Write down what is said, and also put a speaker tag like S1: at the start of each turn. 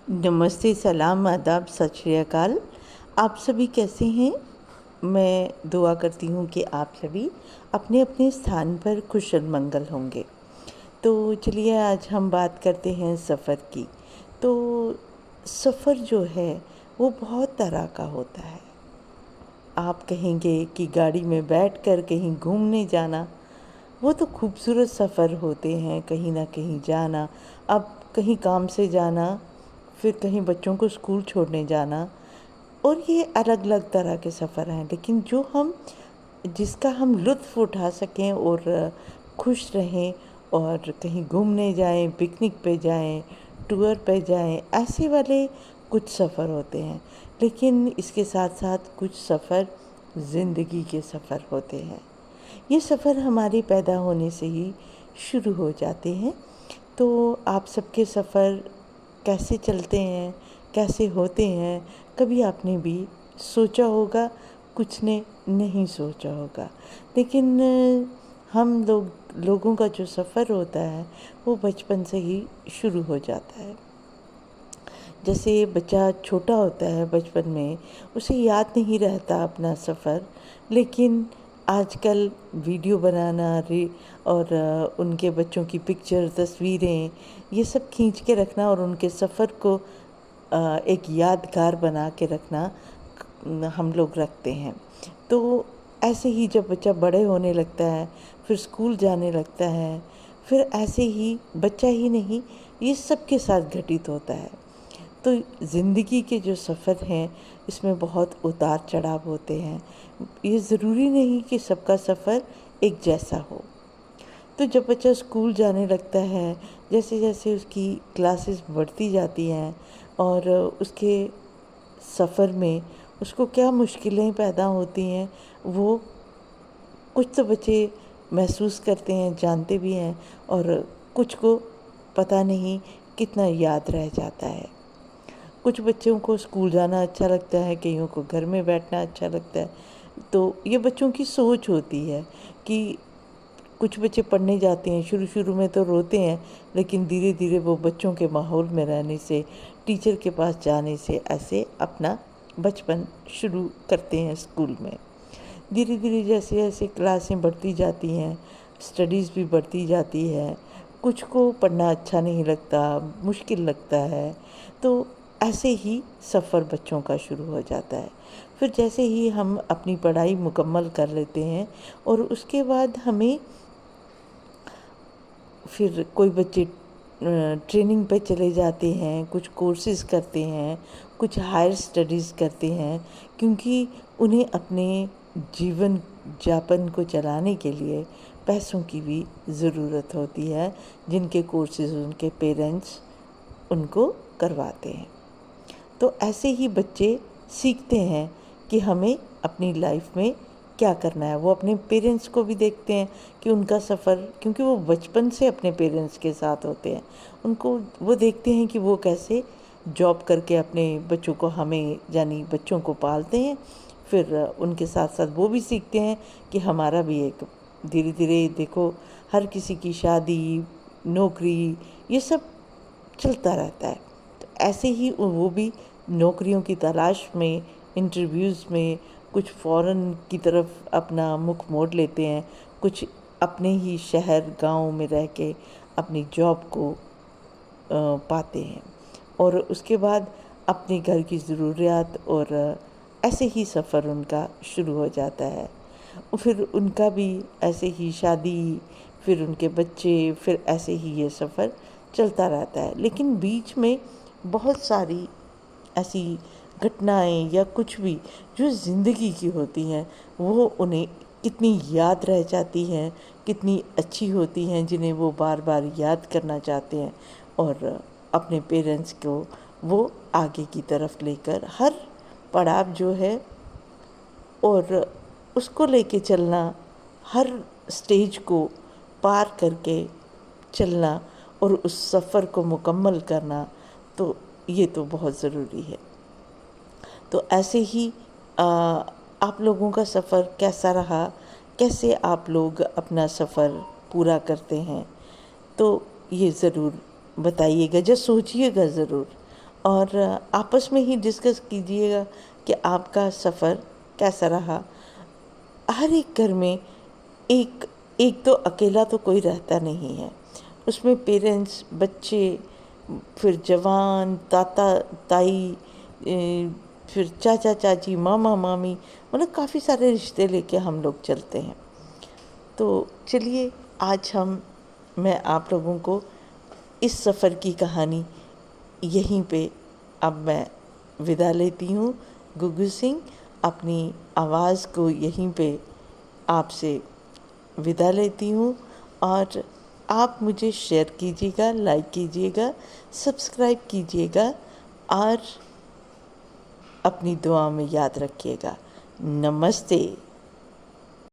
S1: नमस्ते, सलाम, आदाब, सत श्री अकाल। आप सभी कैसे हैं? मैं दुआ करती हूँ कि आप सभी अपने-अपने स्थान पर कुशल मंगल होंगे। तो चलिए आज हम बात करते हैं सफ़र की। तो सफ़र जो है वो बहुत तरह का होता है। आप कहेंगे कि गाड़ी में बैठकर कहीं घूमने जाना, वो तो खूबसूरत सफ़र होते हैं, कहीं न कहीं जाना। अब कहीं काम से जाना, फिर कहीं बच्चों को स्कूल छोड़ने जाना, और ये अलग-अलग तरह के सफ़र हैं। लेकिन जिसका हम लुत्फ़ उठा सकें और खुश रहें और कहीं घूमने जाएँ, पिकनिक पे जाएँ, टूर पे जाएँ, ऐसे वाले कुछ सफ़र होते हैं। लेकिन इसके साथ-साथ कुछ सफ़र ज़िंदगी के सफ़र होते हैं। ये सफ़र हमारे पैदा होने से ही शुरू हो जाते हैं। तो आप सबके सफ़र कैसे चलते हैं, कैसे होते हैं, कभी आपने भी सोचा होगा, कुछ ने नहीं सोचा होगा। लेकिन हम लोगों का जो सफ़र होता है वो बचपन से ही शुरू हो जाता है। जैसे बच्चा छोटा होता है बचपन में, उसे याद नहीं रहता अपना सफ़र, लेकिन आजकल वीडियो बनाना और उनके बच्चों की पिक्चर, तस्वीरें, ये सब खींच के रखना और उनके सफ़र को एक यादगार बना के रखना हम लोग रखते हैं। तो ऐसे ही जब बच्चा बड़े होने लगता है, फिर स्कूल जाने लगता है, फिर ऐसे ही बच्चा ही नहीं, ये सबके साथ घटित होता है। तो ज़िंदगी के जो सफ़र हैं, इसमें बहुत उतार चढ़ाव होते हैं। ये ज़रूरी नहीं कि सबका सफ़र एक जैसा हो। तो जब बच्चा स्कूल जाने लगता है, जैसे-जैसे उसकी क्लासेस बढ़ती जाती हैं और उसके सफ़र में उसको क्या मुश्किलें पैदा होती हैं, वो कुछ तो बच्चे महसूस करते हैं, जानते भी हैं, और कुछ को पता नहीं कितना याद रह जाता है। कुछ बच्चों को स्कूल जाना अच्छा लगता है, कईयों को घर में बैठना अच्छा लगता है। तो ये बच्चों की सोच होती है कि कुछ बच्चे पढ़ने जाते हैं, शुरू-शुरू में तो रोते हैं, लेकिन धीरे-धीरे वो बच्चों के माहौल में रहने से, टीचर के पास जाने से ऐसे अपना बचपन शुरू करते हैं स्कूल में। धीरे-धीरे जैसे-जैसे क्लासें बढ़ती जाती हैं, स्टडीज़ भी बढ़ती जाती है, कुछ को पढ़ना अच्छा नहीं लगता, मुश्किल लगता है, तो ऐसे ही सफ़र बच्चों का शुरू हो जाता है। फिर जैसे ही हम अपनी पढ़ाई मुकम्मल कर लेते हैं और उसके बाद हमें फिर कोई बच्चे ट्रेनिंग पे चले जाते हैं, कुछ कोर्सेज़ करते हैं, कुछ हायर स्टडीज़ करते हैं, क्योंकि उन्हें अपने जीवन यापन को चलाने के लिए पैसों की भी ज़रूरत होती है, जिनके कोर्सेज़ उनके पेरेंट्स उनको करवाते हैं। तो ऐसे ही बच्चे सीखते हैं कि हमें अपनी लाइफ में क्या करना है। वो अपने पेरेंट्स को भी देखते हैं कि उनका सफ़र, क्योंकि वो बचपन से अपने पेरेंट्स के साथ होते हैं, उनको वो देखते हैं कि वो कैसे जॉब करके अपने बच्चों को, हमें यानी बच्चों को पालते हैं। फिर उनके साथ साथ वो भी सीखते हैं कि हमारा भी एक, धीरे धीरे देखो, हर किसी की शादी, नौकरी, ये सब चलता रहता है। तो ऐसे ही वो भी नौकरियों की तलाश में, इंटरव्यूज़ में कुछ फ़ॉरेन की तरफ अपना मुख मोड़ लेते हैं, कुछ अपने ही शहर गांव में रह के अपनी जॉब को पाते हैं, और उसके बाद अपने घर की ज़रूरियात, और ऐसे ही सफ़र उनका शुरू हो जाता है। फिर उनका भी ऐसे ही शादी, फिर उनके बच्चे, फिर ऐसे ही ये सफ़र चलता रहता है। लेकिन बीच में बहुत सारी ऐसी घटनाएं या कुछ भी जो ज़िंदगी की होती हैं, वो उन्हें कितनी याद रह जाती हैं, कितनी अच्छी होती हैं, जिन्हें वो बार बार याद करना चाहते हैं, और अपने पेरेंट्स को वो आगे की तरफ लेकर हर पड़ाव जो है और उसको लेके चलना, हर स्टेज को पार करके चलना और उस सफ़र को मुकम्मल करना, तो ये तो बहुत ज़रूरी है। तो ऐसे ही आप लोगों का सफ़र कैसा रहा, कैसे आप लोग अपना सफ़र पूरा करते हैं, तो ये ज़रूर बताइएगा, जो सोचिएगा ज़रूर। और आपस में ही डिस्कस कीजिएगा कि आपका सफ़र कैसा रहा। हर एक घर में एक एक तो अकेला तो कोई रहता नहीं है, उसमें पेरेंट्स, बच्चे, फिर जवान, ताता ताई, फिर चाचा चाची, मामा मामी, मतलब काफ़ी सारे रिश्ते लेके हम लोग चलते हैं। तो चलिए आज मैं आप लोगों को इस सफ़र की कहानी यहीं पे अब मैं विदा लेती हूँ। गुग्गू सिंह अपनी आवाज़ को यहीं पे आपसे विदा लेती हूँ, और आप मुझे शेयर कीजिएगा, लाइक कीजिएगा, सब्सक्राइब कीजिएगा और अपनी दुआ में याद रखिएगा। नमस्ते।